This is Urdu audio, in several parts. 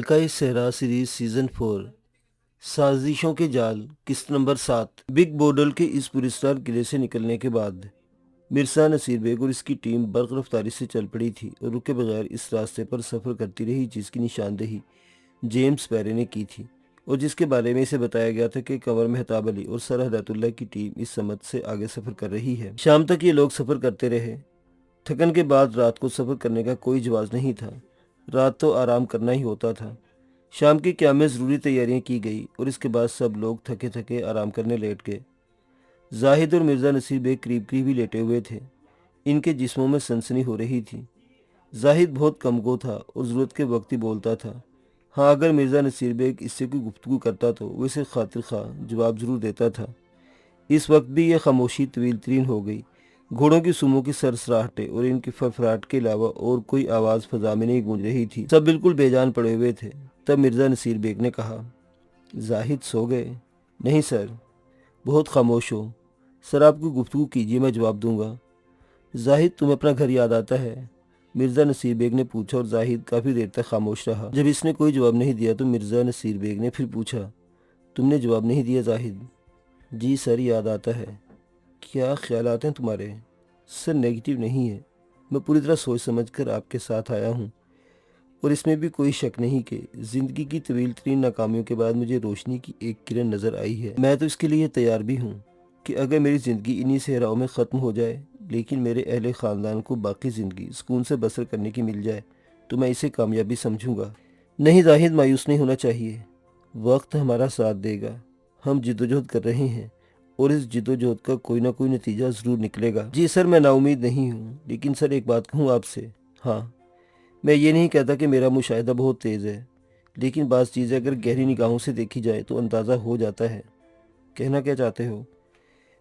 ملکہ صحرا سیریز سیزن 4 سازشوں کے جال قسط نمبر 7۔ بگ بوڈل کے اس پراسرار قلعے سے نکلنے کے بعد مرزا نصیر بیگ اور اس کی ٹیم برق رفتاری سے چل پڑی تھی اور رکے بغیر اس راستے پر سفر کرتی رہی جس کی نشاندہی جیمز پیرے نے کی تھی اور جس کے بارے میں اسے بتایا گیا تھا کہ قمر مہتاب علی اور سر ہدایت اللہ کی ٹیم اس سمت سے آگے سفر کر رہی ہے۔ شام تک یہ لوگ سفر کرتے رہے۔ تھکن کے بعد رات کو سفر کرنے کا کوئی جواز نہیں تھا، رات تو آرام کرنا ہی ہوتا تھا۔ شام کی قیام میں ضروری تیاریاں کی گئی اور اس کے بعد سب لوگ تھکے تھکے آرام کرنے لیٹ گئے۔ زاہد اور مرزا نصیر بیگ قریب قریب ہی لیٹے ہوئے تھے۔ ان کے جسموں میں سنسنی ہو رہی تھی۔ زاہد بہت کم گو تھا اور ضرورت کے وقت ہی بولتا تھا۔ ہاں، اگر مرزا نصیر بیگ اس سے کوئی گفتگو کرتا تو وہ اسے خاطر خواہ جواب ضرور دیتا تھا۔ اس وقت بھی یہ خاموشی طویل ترین ہو گئی۔ گھوڑوں کی سوموں کی سرسراہٹیں اور ان کی فرفراہٹ کے علاوہ اور کوئی آواز فضا میں نہیں گونج رہی تھی۔ سب بالکل بے جان پڑے ہوئے تھے۔ تب مرزا نصیر بیگ نے کہا، زاہد سو گئے؟ نہیں سر۔ بہت خاموش ہو سر، آپ کو گفتگو کیجیے، میں جواب دوں گا۔ زاہد تمہیں اپنا گھر یاد آتا ہے؟ مرزا نصیر بیگ نے پوچھا اور زاہد کافی دیر تک خاموش رہا۔ جب اس نے کوئی جواب نہیں دیا تو مرزا نصیر بیگ نے پھر پوچھا، تم نے جواب نہیں دیا زاہد؟ جی سر، یاد آتا ہے۔ کیا خیالات ہیں تمہارے؟ سر نیگیٹو نہیں ہے، میں پوری طرح سوچ سمجھ کر آپ کے ساتھ آیا ہوں اور اس میں بھی کوئی شک نہیں کہ زندگی کی طویل ترین ناکامیوں کے بعد مجھے روشنی کی ایک کرن نظر آئی ہے۔ میں تو اس کے لیے تیار بھی ہوں کہ اگر میری زندگی انہی صحراؤں میں ختم ہو جائے لیکن میرے اہل خاندان کو باقی زندگی سکون سے بسر کرنے کی مل جائے تو میں اسے کامیابی سمجھوں گا۔ نہیں زاہد، مایوس نہیں ہونا چاہیے، وقت ہمارا ساتھ دے گا۔ ہم جدوجہد کر رہے ہیں اور اس جدوجہد کا کوئی نہ کوئی نتیجہ ضرور نکلے گا۔ جی سر، میں نا امید نہیں ہوں، لیکن سر ایک بات کہوں آپ سے۔ ہاں، میں یہ نہیں کہتا کہ میرا مشاہدہ بہت تیز ہے، لیکن بعض چیزیں اگر گہری نگاہوں سے دیکھی جائے تو اندازہ ہو جاتا ہے۔ کہنا کیا چاہتے ہو؟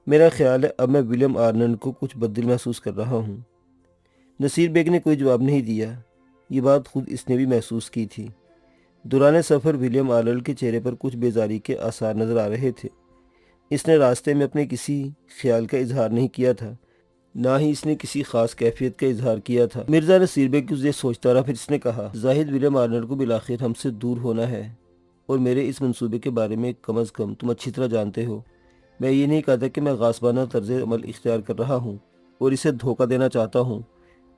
میرا خیال ہے اب میں ولیم آرنلڈ کو کچھ بدل محسوس کر رہا ہوں۔ نصیر بیگ نے کوئی جواب نہیں دیا۔ یہ بات خود اس نے بھی محسوس کی تھی۔ دوران سفر ولیم آرنلڈ کے چہرے پر کچھ بیزاری کے آثار نظر آ رہے تھے۔ اس نے راستے میں اپنے کسی خیال کا اظہار نہیں کیا تھا، نہ ہی اس نے کسی خاص کیفیت کا اظہار کیا تھا۔ مرزا نصیر بیگ کچھ دیر سوچتا رہا، پھر اس نے کہا، زاہد، ولیم آرنلڈ کو بالآخر ہم سے دور ہونا ہے اور میرے اس منصوبے کے بارے میں کم از کم تم اچھی طرح جانتے ہو۔ میں یہ نہیں کہتا کہ میں غاصبانہ طرز عمل اختیار کر رہا ہوں اور اسے دھوکہ دینا چاہتا ہوں،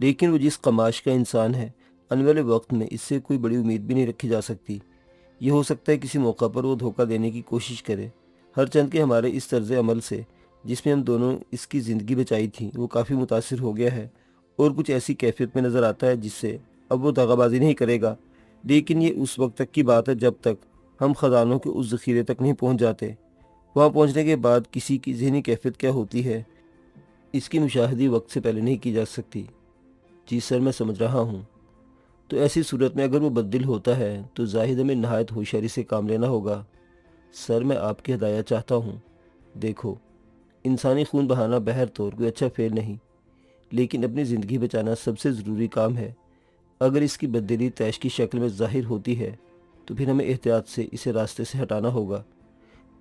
لیکن وہ جس قماش کا انسان ہے، آنے والے وقت میں اس سے کوئی بڑی امید بھی نہیں رکھی جا سکتی۔ یہ ہو سکتا ہے کسی موقع پر وہ دھوکہ دینے کی کوشش کرے، ہر چند کہ ہمارے اس طرز عمل سے جس میں ہم دونوں اس کی زندگی بچائی تھی وہ کافی متاثر ہو گیا ہے اور کچھ ایسی کیفیت میں نظر آتا ہے جس سے اب وہ دغا بازی نہیں کرے گا، لیکن یہ اس وقت تک کی بات ہے جب تک ہم خزانوں کے اس ذخیرے تک نہیں پہنچ جاتے۔ وہاں پہنچنے کے بعد کسی کی ذہنی کیفیت کیا ہوتی ہے اس کی مشاہدی وقت سے پہلے نہیں کی جا سکتی۔ جی سر، میں سمجھ رہا ہوں۔ تو ایسی صورت میں اگر وہ بدل ہوتا ہے تو زاہد ہمیں نہایت ہوشیاری سے کام لینا ہوگا۔ سر، میں آپ کی ہدایت چاہتا ہوں۔ دیکھو، انسانی خون بہانا بہر طور کوئی اچھا فعل نہیں، لیکن اپنی زندگی بچانا سب سے ضروری کام ہے۔ اگر اس کی بدلی طیش کی شکل میں ظاہر ہوتی ہے تو پھر ہمیں احتیاط سے اسے راستے سے ہٹانا ہوگا۔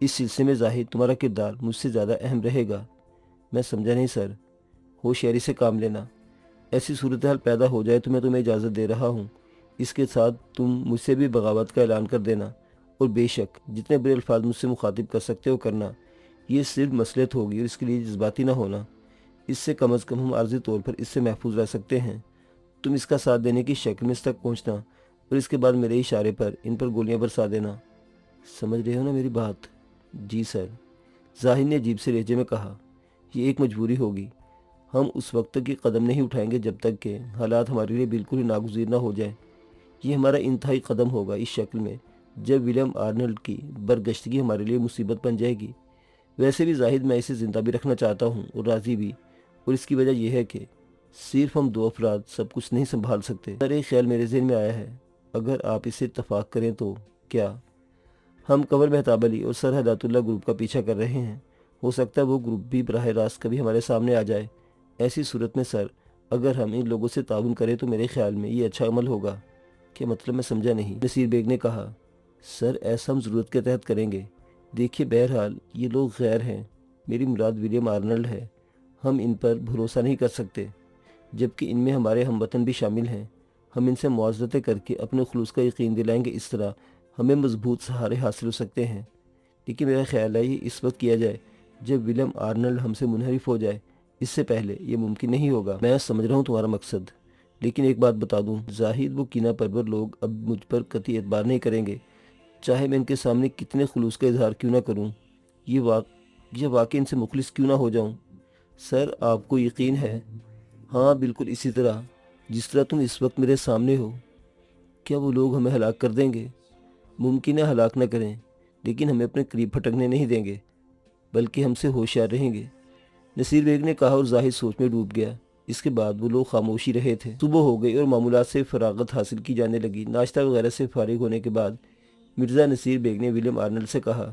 اس سلسلے میں زاہد، تمہارا کردار مجھ سے زیادہ اہم رہے گا۔ میں سمجھا نہیں سر۔ ہوشیاری سے کام لینا۔ ایسی صورتحال پیدا ہو جائے تو میں تمہیں اجازت دے رہا ہوں، اس کے ساتھ تم مجھ سے بھی بغاوت کا اعلان کر دینا اور بے شک جتنے برے الفاظ مجھ سے مخاطب کر سکتے ہو کرنا۔ یہ صرف مصلحت ہوگی اور اس کے لیے جذباتی نہ ہونا۔ اس سے کم از کم ہم عارضی طور پر اس سے محفوظ رہ سکتے ہیں۔ تم اس کا ساتھ دینے کی شکل میں اس تک پہنچنا اور اس کے بعد میرے اشارے پر ان پر گولیاں برسا دینا۔ سمجھ رہے ہو نا میری بات؟ جی سر، زاہد نے عجیب سے لہجے میں کہا۔ یہ ایک مجبوری ہوگی۔ ہم اس وقت تک یہ قدم نہیں اٹھائیں گے جب تک کہ حالات ہمارے لیے بالکل ہی ناگزیر نہ ہو جائیں۔ یہ ہمارا انتہائی قدم ہوگا اس شکل میں جب ولیم آرنلڈ کی برگشتگی ہمارے لیے مصیبت بن جائے گی۔ ویسے بھی زاہد، میں اسے زندہ بھی رکھنا چاہتا ہوں اور راضی بھی، اور اس کی وجہ یہ ہے کہ صرف ہم دو افراد سب کچھ نہیں سنبھال سکتے۔ سر، ایک خیال میرے ذہن میں آیا ہے، اگر آپ اس سے اتفاق کریں تو کیا؟ ہم قمر مہتاب علی اور سر ہدایت اللہ گروپ کا پیچھا کر رہے ہیں، ہو سکتا ہے وہ گروپ بھی براہ راست کبھی ہمارے سامنے آ جائے۔ ایسی صورت میں سر، اگر ہم ان لوگوں سے تعاون کریں تو میرے خیال میں یہ اچھا عمل ہوگا۔ کیا مطلب؟ میں سمجھا نہیں۔ نصیر بیگ نے کہا، سر ایسا ہم ضرورت کے تحت کریں گے۔ دیکھیے، بہرحال یہ لوگ غیر ہیں، میری مراد ولیم آرنلڈ ہے، ہم ان پر بھروسہ نہیں کر سکتے، جبکہ ان میں ہمارے ہم وطن بھی شامل ہیں۔ ہم ان سے معاذرتیں کر کے اپنے خلوص کا یقین دلائیں گے، اس طرح ہمیں مضبوط سہارے حاصل ہو سکتے ہیں۔ لیکن میرا خیال ہے یہ اس وقت کیا جائے جب ولیم آرنلڈ ہم سے منحرف ہو جائے، اس سے پہلے یہ ممکن نہیں ہوگا۔ میں سمجھ رہا ہوں تمہارا مقصد، لیکن ایک بات بتا دوں، زاہد وہ کینہ پرور لوگ اب مجھ پر قطعی اعتبار نہیں کریں گے، چاہے میں ان کے سامنے کتنے خلوص کا اظہار کیوں نہ کروں، یہ واقعی ان سے مخلص کیوں نہ ہو جاؤں۔ سر، آپ کو یقین ہے؟ ہاں، بالکل اسی طرح جس طرح تم اس وقت میرے سامنے ہو۔ کیا وہ لوگ ہمیں ہلاک کر دیں گے؟ ممکن ہے ہلاک نہ کریں، لیکن ہمیں اپنے قریب پھٹکنے نہیں دیں گے، بلکہ ہم سے ہوشیار رہیں گے، نصیر بیگ نے کہا، اور زاہد سوچ میں ڈوب گیا۔ اس کے بعد وہ لوگ خاموشی رہے تھے۔ صبح ہو گئی اور معمولات سے فراغت حاصل کی جانے لگی۔ ناشتہ وغیرہ سے فارغ ہونے کے بعد مرزا نصیر بیگ نے ولیم آرنلڈ سے کہا،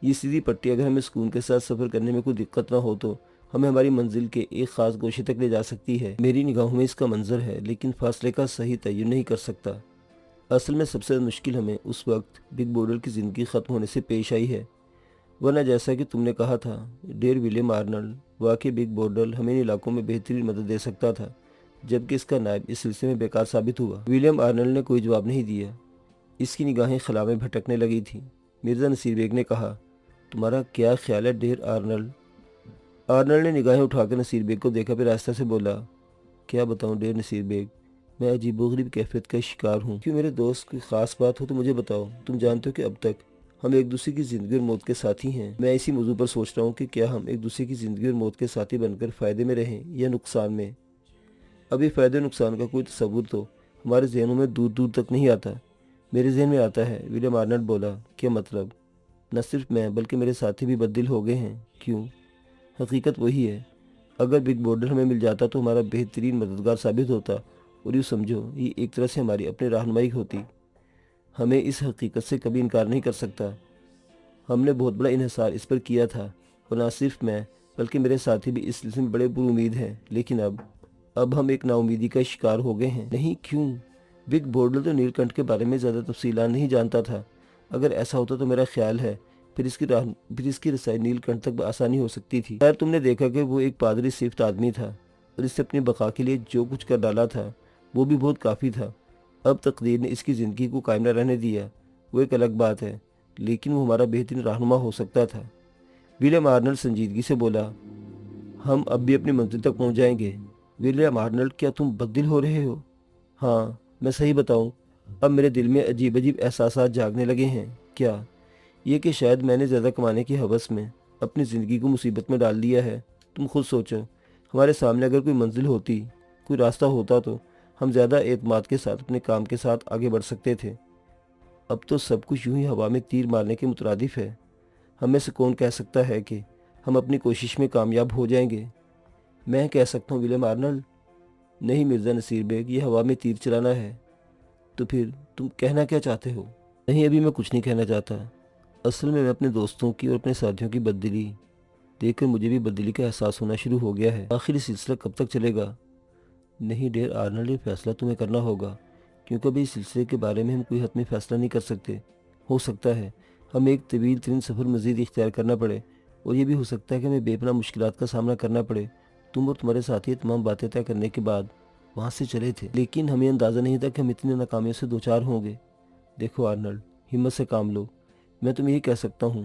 یہ سیدھی پٹی اگر ہمیں سکون کے ساتھ سفر کرنے میں کوئی دقت نہ ہو تو ہمیں ہماری منزل کے ایک خاص گوشے تک لے جا سکتی ہے۔ میری نگاہوں میں اس کا منظر ہے، لیکن فاصلے کا صحیح تعین نہیں کر سکتا۔ اصل میں سب سے مشکل ہمیں اس وقت بگ بورڈل کی زندگی ختم ہونے سے پیش آئی ہے، ورنہ جیسا کہ تم نے کہا تھا ڈیر ولیم آرنلڈ، واقعی بگ بورڈل ہمیں ان علاقوں میں بہترین مدد دے سکتا تھا، جبکہ اس کا نائب اس سلسلے میں بیکار ثابت ہوا۔ ولیم آرنلڈ نے کوئی جواب نہیں دیا، اس کی نگاہیں خلا میں بھٹکنے لگی تھیں۔ مرزا نصیر بیگ نے کہا، تمہارا کیا خیال ہے ڈیر آرنلڈ؟ آرنلڈ نے نگاہیں اٹھا کر نصیر بیگ کو دیکھا، پھر آہستہ سے بولا، کیا بتاؤں ڈیر نصیر بیگ، میں عجیب و غریب کیفیت کا شکار ہوں۔ کیوں میرے دوست، کوئی خاص بات ہو تو مجھے بتاؤ۔ تم جانتے ہو کہ اب تک ہم ایک دوسرے کی زندگی اور موت کے ساتھی ہیں۔ میں اسی موضوع پر سوچ رہا ہوں کہ کیا ہم ایک دوسرے کی زندگی اور موت کے ساتھی بن کر فائدے میں رہیں یا نقصان میں۔ ابھی فائدے نقصان کا کوئی تصور تو ہمارے ذہنوں میں دور دور تک نہیں آتا۔ میرے ذہن میں آتا ہے، ولیم آرنلڈ بولا۔ کیا مطلب؟ نہ صرف میں بلکہ میرے ساتھی بھی بددل ہو گئے ہیں۔ کیوں؟ حقیقت وہی ہے، اگر بگ بورڈل ہمیں مل جاتا تو ہمارا بہترین مددگار ثابت ہوتا، اور یوں سمجھو یہ ایک طرح سے ہماری اپنی رہنمائی ہوتی۔ ہمیں اس حقیقت سے کبھی انکار نہیں کر سکتا، ہم نے بہت بڑا انحصار اس پر کیا تھا، اور نہ صرف میں بلکہ میرے ساتھی بھی اس سلسلے میں بڑے پر امید ہیں، لیکن اب ہم ایک نا امیدی کا شکار ہو گئے ہیں۔ نہیں، کیوں؟ بگ بورڈل تو نیل کنٹھ کے بارے میں زیادہ تفصیلات نہیں جانتا تھا۔ اگر ایسا ہوتا تو میرا خیال ہے پھر اس کی رسائی نیل کنٹھ تک بآسانی ہو سکتی تھی۔ خیر، تم نے دیکھا کہ وہ ایک پادری صفت آدمی تھا، اور اس سے اپنی بقا کے لیے جو کچھ کر ڈالا تھا وہ بھی بہت کافی تھا۔ اب تقدیر نے اس کی زندگی کو قائم نہ رہنے دیا، وہ ایک الگ بات ہے، لیکن وہ ہمارا بہترین رہنما ہو سکتا تھا۔ ولیم آرنلڈ سنجیدگی سے بولا، ہم اب بھی اپنی منزل تک پہنچ جائیں گے۔ ولیم آرنلڈ، کیا تم بددل ہو رہے ہو؟ ہاں، میں صحیح بتاؤں، اب میرے دل میں عجیب عجیب احساسات جاگنے لگے ہیں۔ کیا؟ یہ کہ شاید میں نے زیادہ کمانے کی ہوس میں اپنی زندگی کو مصیبت میں ڈال دیا ہے۔ تم خود سوچو، ہمارے سامنے اگر کوئی منزل ہوتی، کوئی راستہ ہوتا تو ہم زیادہ اعتماد کے ساتھ اپنے کام کے ساتھ آگے بڑھ سکتے تھے۔ اب تو سب کچھ یوں ہی ہوا میں تیر مارنے کے مترادف ہے۔ ہم میں سے کون کہہ سکتا ہے کہ ہم اپنی کوشش میں کامیاب ہو جائیں گے؟ میں کہہ سکتا ہوں ولیم آرنلڈ؟ نہیں مرزا نصیر بیگ، یہ ہوا میں تیر چلانا ہے۔ تو پھر تم کہنا کیا چاہتے ہو؟ نہیں، ابھی میں کچھ نہیں کہنا چاہتا۔ اصل میں اپنے دوستوں کی اور اپنے ساتھیوں کی بددلی دیکھ کر مجھے بھی بددلی کا احساس ہونا شروع ہو گیا ہے۔ آخر یہ سلسلہ کب تک چلے گا؟ نہیں ڈیر آرنلڈ، یہ فیصلہ تمہیں کرنا ہوگا، کیونکہ ابھی اس سلسلے کے بارے میں ہم کوئی حتمی فیصلہ نہیں کر سکتے۔ ہو سکتا ہے ہمیں ایک طویل ترین سفر مزید اختیار کرنا پڑے، اور یہ بھی ہو سکتا ہے کہ ہمیں بے پناہ مشکلات کا سامنا کرنا پڑے۔ تم اور تمہارے ساتھی تمام باتیں طے کرنے کے بعد وہاں سے چلے تھے، لیکن ہمیں اندازہ نہیں تھا کہ ہم اتنی ناکامیوں سے دوچار ہوں گے۔ دیکھو آرنلڈ، ہمت سے کام لو، میں تمہیں یہی کہہ سکتا ہوں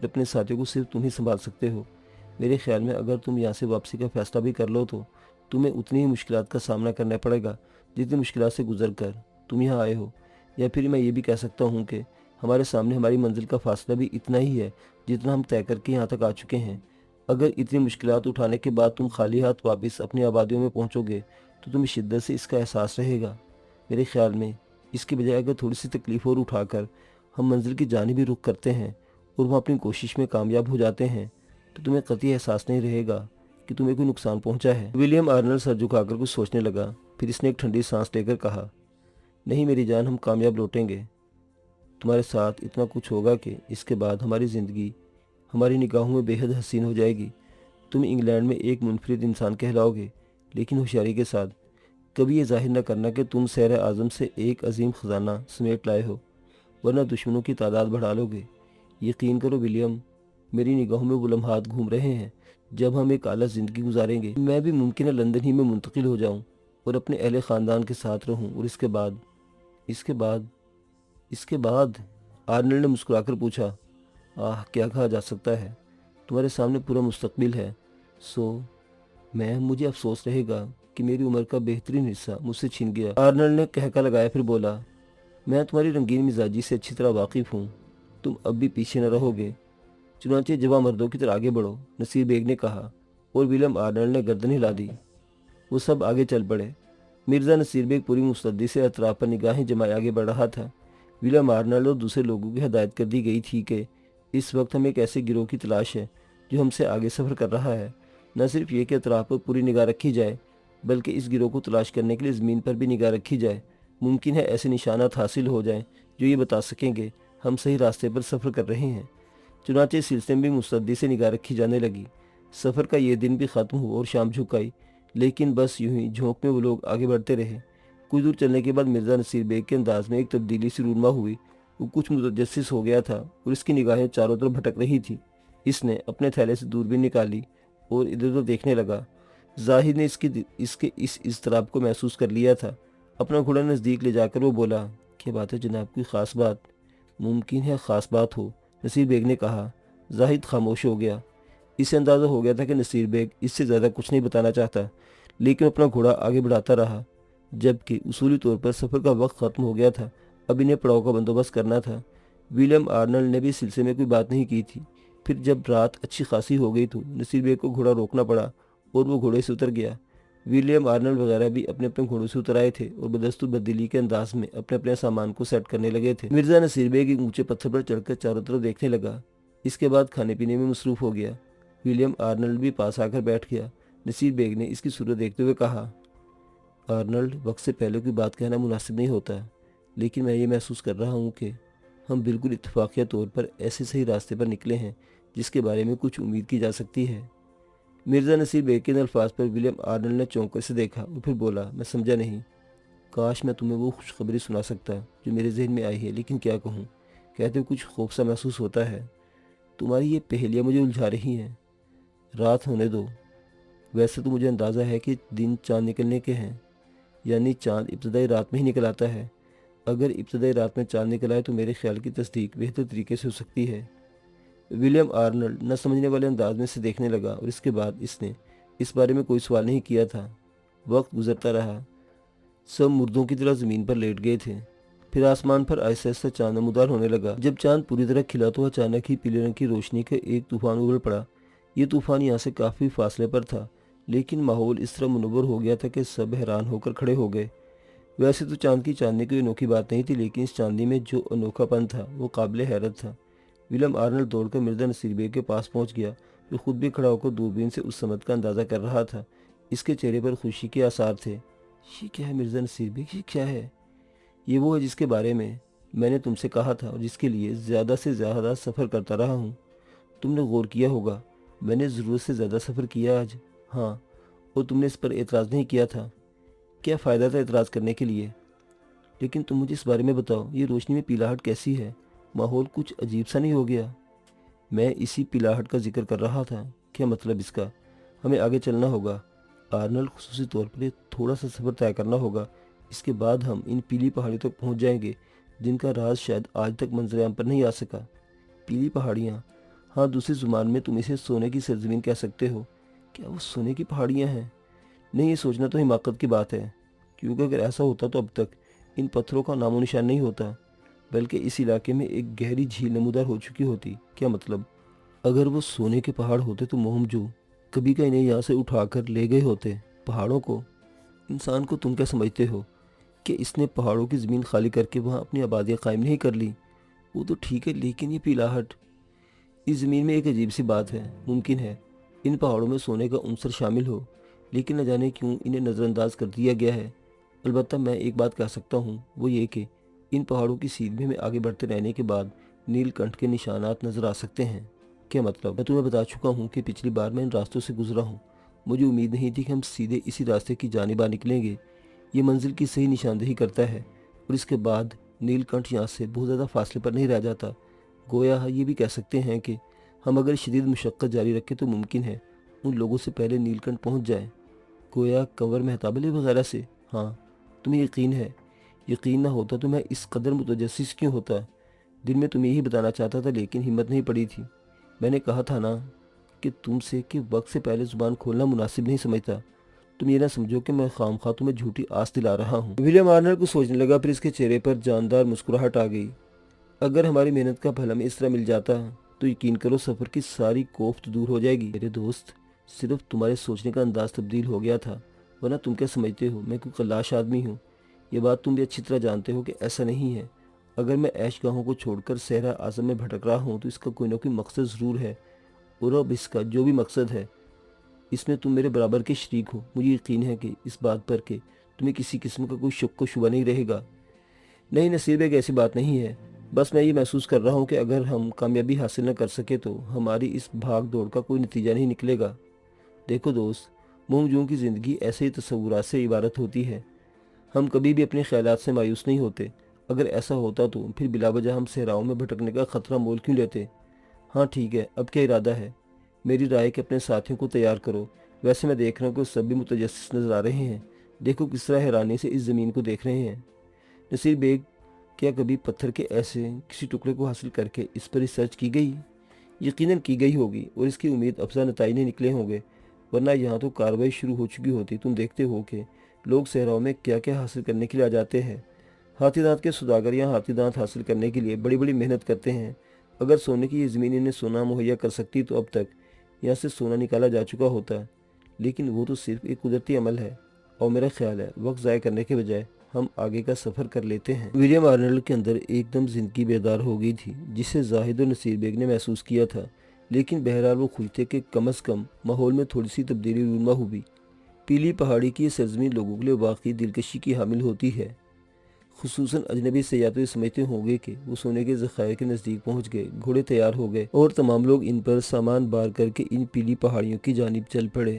کہ اپنے ساتھیوں کو صرف تم ہی سنبھال سکتے ہو۔ میرے خیال میں اگر تم یہاں سے واپسی کا فیصلہ بھی کر لو تو تمہیں اتنی ہی مشکلات کا سامنا کرنا پڑے گا جتنی مشکلات سے گزر کر تم یہاں آئے ہو۔ یا پھر میں یہ بھی کہہ سکتا ہوں کہ ہمارے سامنے ہماری منزل کا فاصلہ بھی اتنا ہی ہے جتنا ہم طے کر کے یہاں تک آ چکے ہیں۔ اگر اتنی مشکلات اٹھانے کے بعد تم خالی ہاتھ واپس اپنی آبادیوں میں پہنچو گے تو تمہیں شدت سے اس کا احساس رہے گا۔ میرے خیال میں اس کے بجائے اگر تھوڑی سی تکلیف اور اٹھا کر ہم منزل کی جانب ہی رخ کرتے ہیں اور وہاں اپنی کوشش میں کامیاب ہو جاتے ہیں تو تمہیں قطعی احساس نہیں رہے گا کہ تمہیں کوئی نقصان پہنچا ہے۔ ولیم آرنلڈ سر جھکا کر کچھ سوچنے لگا، پھر اس نے ایک ٹھنڈی سانس لے کر کہا، نہیں میری جان، ہم کامیاب لوٹیں گے۔ تمہارے ساتھ اتنا کچھ ہوگا کہ اس کے بعد ہماری زندگی ہماری نگاہوں میں بے حد حسین ہو جائے گی۔ تم انگلینڈ میں ایک منفرد انسان کہلاؤ گے، لیکن ہوشیاری کے ساتھ کبھی یہ ظاہر نہ کرنا کہ تم سیر اعظم سے ایک عظیم خزانہ سمیٹ لائے ہو، ورنہ دشمنوں کی تعداد بڑھا لو گے۔ یقین کرو ولیم، میری نگاہوں میں وہ لمحات گھوم رہے ہیں جب ہم ایک اعلیٰ زندگی گزاریں گے۔ میں بھی ممکن ہے لندن ہی میں منتقل ہو جاؤں، اور اپنے اہل خاندان کے ساتھ رہوں، اور اس کے بعد آرنلڈ نے مسکرا کر پوچھا، کیا کہا جا سکتا ہے؟ تمہارے سامنے پورا مستقبل ہے، مجھے افسوس رہے گا کہ میری عمر کا بہترین حصہ مجھ سے چھن گیا۔ آرنلڈ نے کہکا لگایا، پھر بولا، میں تمہاری رنگین مزاجی سے اچھی طرح واقف ہوں، تم اب بھی پیچھے نہ رہو گے، چنانچہ جوان مردوں کی طرح آگے بڑھو، نصیر بیگ نے کہا، اور ولیم آرنلڈ نے گردن ہلا دی۔ وہ سب آگے چل پڑے۔ مرزا نصیر بیگ پوری مستعدی سے اطراف پر نگاہیں جمائے آگے بڑھ رہا تھا۔ ولیم آرنلڈ اور دوسرے لوگوں کی ہدایت کر دی گئی تھی کہ اس وقت ہم ایک ایسے گروہ کی تلاش ہے جو ہم سے آگے سفر کر رہا ہے۔ نہ صرف یہ کہ اطراف پر پوری نگاہ رکھی جائے، بلکہ اس گروہ کو تلاش کرنے کے لیے زمین پر بھی نگاہ رکھی جائے۔ ممکن ہے ایسے نشانات حاصل ہو جائیں جو یہ بتا سکیں گے ہم صحیح راستے پر سفر کر رہے ہیں۔ چنانچہ اس سلسلے میں بھی مستعدی سے نگاہ رکھی جانے لگی۔ سفر کا یہ دن بھی ختم ہوا اور شام جھک آئی، لیکن بس یوں ہی جھونک میں وہ لوگ آگے بڑھتے رہے۔ کچھ دور چلنے کے بعد مرزا نصیر بیگ کے انداز میں ایک تبدیلی سی رونما ہوئی۔ وہ کچھ متجسس ہو گیا تھا اور اس کی نگاہیں چاروں طرف بھٹک رہی تھی۔ اس نے اپنے تھیلے سے دوربین نکالی اور ادھر ادھر دیکھنے لگا۔ زاہد نے اس کے اضطراب کو محسوس کر لیا تھا۔ اپنا گھوڑا نزدیک لے جا کر وہ بولا، کیا بات ہے جناب، کوئی خاص بات؟ ممکن ہے خاص بات ہو، نصیر بیگ نے کہا۔ زاہد خاموش ہو گیا۔ اسے اندازہ ہو گیا تھا کہ نصیر بیگ اس سے زیادہ کچھ نہیں بتانا چاہتا، لیکن اپنا گھوڑا آگے بڑھاتا رہا۔ جبکہ اصولی طور پر سفر کا وقت ختم ہو گیا تھا، اب انہیں پڑاؤ کا بندوبست کرنا تھا۔ ولیم آرنلڈ نے بھی اس سلسلے میں کوئی بات نہیں کی تھی۔ پھر جب رات اچھی خاصی ہو گئی تو نصیر بیگ کو گھوڑا روکنا پڑا اور وہ گھوڑے سے اتر گیا۔ ولیم آرنلڈ وغیرہ بھی اپنے اپنے گھوڑوں سے اتر آئے تھے اور بدستور بددلی کے انداز میں اپنے اپنے سامان کو سیٹ کرنے لگے تھے۔ مرزا نصیر بیگ ایک اونچے پتھر پر چڑھ کر چاروں طرف دیکھنے لگا۔ اس کے بعد کھانے پینے میں مصروف ہو گیا۔ ولیم آرنلڈ بھی پاس آ کر بیٹھ گیا۔ نصیر بیگ نے اس کی صورت دیکھتے ہوئے کہا، آرنلڈ، وقت سے پہلے کوئی بات کہنا مناسب نہیں ہوتا، لیکن میں یہ محسوس کر رہا ہوں کہ ہم بالکل اتفاقیہ طور پر ایسے صحیح راستے پر نکلے ہیں جس کے بارے میں کچھ امید کی جا سکتی ہے۔ مرزا نصیر بیگ کے ان الفاظ پر ولیم آرنلڈ نے چونک کر سے دیکھا اور پھر بولا، میں سمجھا نہیں۔ کاش میں تمہیں وہ خوشخبری سنا سکتا جو میرے ذہن میں آئی ہے، لیکن کیا کہوں، کہتے ہوئے کچھ خوف سا محسوس ہوتا ہے۔ تمہاری یہ پہیلیاں مجھے الجھا رہی ہیں۔ رات ہونے دو۔ ویسے تو مجھے اندازہ ہے کہ دن چاند نکلنے کے ہیں، یعنی چاند ابتدائی رات میں ہی نکل آتا ہے۔ اگر ابتدائی رات میں چاند نکل آئے تو میرے خیال کی تصدیق بہتر طریقے سے ہو سکتی ہے۔ ولیم آرنلڈ نہ سمجھنے والے انداز میں سے دیکھنے لگا اور اس کے بعد اس نے اس بارے میں کوئی سوال نہیں کیا تھا۔ وقت گزرتا رہا۔ سب مردوں کی طرح زمین پر لیٹ گئے تھے۔ پھر آسمان پر آہستہ آہستہ چاند نمودار ہونے لگا۔ جب چاند پوری طرح کھلا تو اچانک ہی پیلے رنگ کی روشنی کا ایک طوفان ابھر پڑا۔ یہ طوفان یہاں سے کافی فاصلے پر تھا، لیکن ماحول اس طرح منور ہو گیا تھا کہ سب حیران ہو کر کھڑے ہو گئے۔ ویسے تو چاند کی چاندنی کوئی انوکھی بات نہیں تھی، لیکن اس چاندنی میں جو انوکھا پن تھا وہ قابل حیرت تھا۔ ولیم آرنلڈ دوڑ کر مرزا نصیر بیگ کے پاس پہنچ گیا، جو خود بھی کھڑا ہو کر دوربین سے اس سمت کا اندازہ کر رہا تھا۔ اس کے چہرے پر خوشی کے آثار تھے۔ یہ کیا ہے مرزا نصیر بیگ، یہ کیا ہے؟ یہ وہ ہے جس کے بارے میں نے تم سے کہا تھا اور جس کے لیے زیادہ سے زیادہ سفر کرتا رہا ہوں۔ تم نے غور کیا ہوگا، میں نے ضرورت سے زیادہ سفر کیا آج۔ ہاں، اور تم نے اس پر اعتراض نہیں کیا تھا۔ کیا فائدہ تھا اعتراض کرنے کے لیے؟ لیکن تم مجھے اس بارے میں بتاؤ، یہ روشنی میں پیلاہٹ کیسی ہے؟ ماحول کچھ عجیب سا نہیں ہو گیا؟ میں اسی پیلاہٹ کا ذکر کر رہا تھا۔ کیا مطلب اس کا؟ ہمیں آگے چلنا ہوگا آرنلڈ، خصوصی طور پر تھوڑا سا سفر طے کرنا ہوگا۔ اس کے بعد ہم ان پیلی پہاڑیوں تک پہنچ جائیں گے جن کا راز شاید آج تک منظر عام پر نہیں آ سکا۔ پیلی پہاڑیاں؟ ہاں، دوسری زبان میں تم اسے سونے کی سرزمین کہہ سکتے ہو۔ کیا وہ سونے کی پہاڑیاں ہیں؟ نہیں، یہ سوچنا تو حماقت کی بات ہے، کیونکہ اگر ایسا ہوتا تو اب تک ان پتھروں کا نام و نشان نہیں ہوتا، بلکہ اس علاقے میں ایک گہری جھیل نمودار ہو چکی ہوتی۔ کیا مطلب؟ اگر وہ سونے کے پہاڑ ہوتے تو موہم جو کبھی کا انہیں یہاں سے اٹھا کر لے گئے ہوتے۔ پہاڑوں کو؟ انسان کو تم کیا سمجھتے ہو کہ اس نے پہاڑوں کی زمین خالی کر کے وہاں اپنی آبادیاں قائم نہیں کر لی؟ وہ تو ٹھیک ہے، لیکن یہ پیلاہٹ، اس زمین میں ایک عجیب سی بات ہے۔ ممکن ہے ان پہاڑوں میں سونے کا عنصر شامل ہو، لیکن نہ جانے کیوں انہیں نظر انداز کر دیا گیا ہے۔ البتہ میں ایک بات کہہ سکتا ہوں، وہ یہ کہ ان پہاڑوں کی سیدھے میں آگے بڑھتے رہنے کے بعد نیل کنٹھ کے نشانات نظر آ سکتے ہیں۔ کیا مطلب؟ میں تمہیں بتا چکا ہوں کہ پچھلی بار میں ان راستوں سے گزرا ہوں۔ مجھے امید نہیں تھی کہ ہم سیدھے اسی راستے کی جانب آ نکلیں گے۔ یہ منزل کی صحیح نشاندہی کرتا ہے، اور اس کے بعد نیل کنٹھ یہاں سے بہت زیادہ فاصلے پر نہیں رہ جاتا۔ گویا یہ بھی کہہ سکتے ہیں کہ ہم اگر شدید مشقت جاری رکھیں تو ممکن ہے ان لوگوں سے پہلے نیل کنٹھ پہنچ جائیں، گویا کنور مہتاب علی وغیرہ سے۔ ہاں تمہیں یقین ہے؟ یقین نہ ہوتا تو میں اس قدر متجسس کیوں ہوتا؟ دل میں تمہیں یہی بتانا چاہتا تھا لیکن ہمت نہیں پڑی تھی۔ میں نے کہا تھا نا کہ تم سے کہ وقت سے پہلے زبان کھولنا مناسب نہیں سمجھتا۔ تم یہ نہ سمجھو کہ میں خام خواہ تمہیں جھوٹی آس دلا رہا ہوں۔ ولیم آرنر کو سوچنے لگا، پھر اس کے چہرے پر جاندار مسکراہٹ آ گئی۔ اگر ہماری محنت کا پھل ہمیں اس طرح مل جاتا تو یقین کرو سفر کی ساری کوفت دور ہو جائے گی۔ میرے دوست، صرف تمہارے سوچنے کا انداز تبدیل ہو گیا تھا، ورنہ تم کیا سمجھتے ہو میں کوئی قلاش آدمی ہوں؟ یہ بات تم بھی اچھی طرح جانتے ہو کہ ایسا نہیں ہے۔ اگر میں عیش گاہوں کو چھوڑ کر صحرا اعظم میں بھٹک رہا ہوں تو اس کا کوئی نہ کوئی مقصد ضرور ہے، اور اب اس کا جو بھی مقصد ہے اس میں تم میرے برابر کے شریک ہو۔ مجھے یقین ہے کہ اس بات پر کہ تمہیں کسی قسم کا کوئی شک و شبہ نہیں رہے گا۔ نہیں نصیر بیگ، ایسی بات نہیں ہے، بس میں یہ محسوس کر رہا ہوں کہ اگر ہم کامیابی حاصل نہ کر سکے تو ہماری اس بھاگ دوڑ کا کوئی نتیجہ نہیں نکلے گا۔ دیکھو دوست، موم جوں کی زندگی ایسے ہی تصورات سے عبارت ہوتی ہے۔ ہم کبھی بھی اپنے خیالات سے مایوس نہیں ہوتے۔ اگر ایسا ہوتا تو پھر بلا وجہ ہم صحراؤں میں بھٹکنے کا خطرہ مول کیوں لیتے؟ ہاں ٹھیک ہے، اب کیا ارادہ ہے؟ میری رائے کہ اپنے ساتھیوں کو تیار کرو۔ ویسے میں دیکھ رہا ہوں کہ سب بھی متجسس نظر آ رہے ہیں۔ دیکھو کس طرح حیرانی سے اس زمین کو دیکھ رہے ہیں۔ نصیر بیگ، کیا کبھی پتھر کے ایسے کسی ٹکڑے کو حاصل کر کے اس پر ریسرچ کی گئی؟ یقیناً کی گئی ہوگی، اور اس کی امید افزا نتائج نہیں نکلے ہوں گے، ورنہ یہاں تو کارروائی شروع ہو چکی ہوتی۔ تم دیکھتے ہو کہ لوگ صحراؤں میں کیا کیا حاصل کرنے کے لیے آ جاتے ہیں۔ ہاتھی دانت کے سوداگر یہاں ہاتھی دانت حاصل کرنے کے لیے بڑی بڑی محنت کرتے ہیں۔ اگر سونے کی یہ زمین انہیں سونا مہیا کر سکتی تو اب تک یہاں سے سونا نکالا جا چکا ہوتا، لیکن وہ تو صرف ایک قدرتی عمل ہے، اور میرا خیال ہے وقت ضائع کرنے کے بجائے ہم آگے کا سفر کر لیتے ہیں۔ ولیم آرنلڈ کے اندر ایک دم زندگی بیدار ہو گئی تھی، جسے زاہد اور نصیر بیگ نے محسوس کیا تھا، لیکن بہرحال وہ خوش تھے کہ کم از کم ماحول میں تھوڑی سی تبدیلی رونما ہوئی۔ پیلی پہاڑی کی یہ سرزمین لوگوں کے لیے واقعی دلکشی کی حامل ہوتی ہے، خصوصاً اجنبی سیاح تو یہ سمجھتے ہوں گے کہ وہ سونے کے ذخائر کے نزدیک پہنچ گئے، گھوڑے تیار ہو گئے اور تمام لوگ ان پر سامان بار کر کے ان پیلی پہاڑیوں کی جانب چل پڑے۔